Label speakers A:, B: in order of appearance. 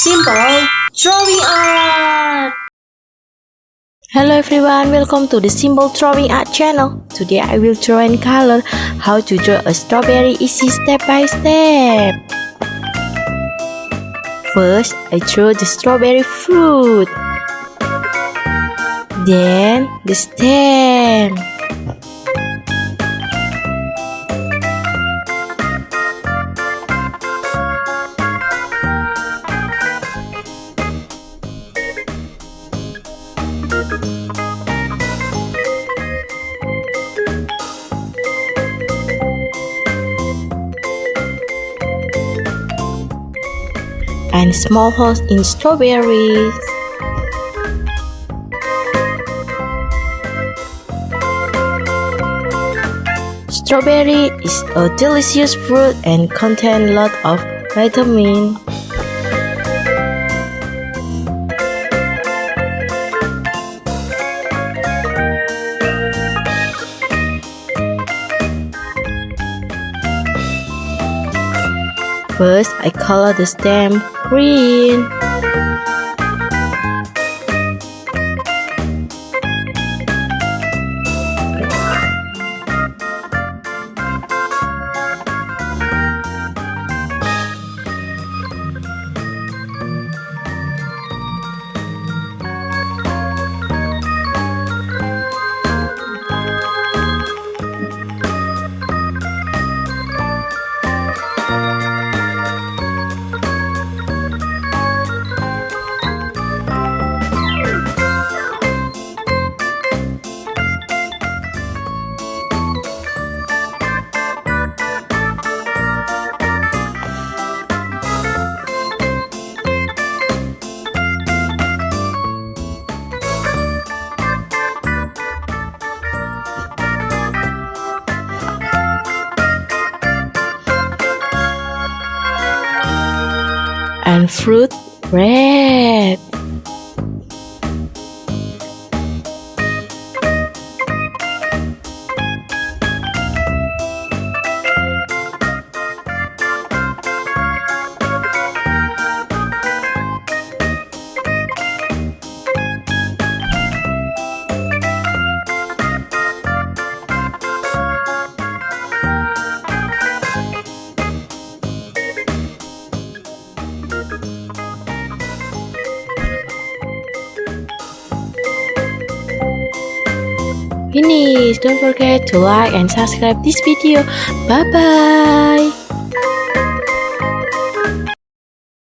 A: Simple Drawing Art!
B: Hello everyone, welcome to the Simple Drawing Art channel. Today I will draw in color how to draw a strawberry easy step by step. First, I draw the strawberry fruit. Then the stem. And small holes in strawberries. Strawberry is a delicious fruit and contains lot of vitamin. First, I color the stem green. And fruit red. Finish. Don't forget to like and subscribe this video. Bye bye.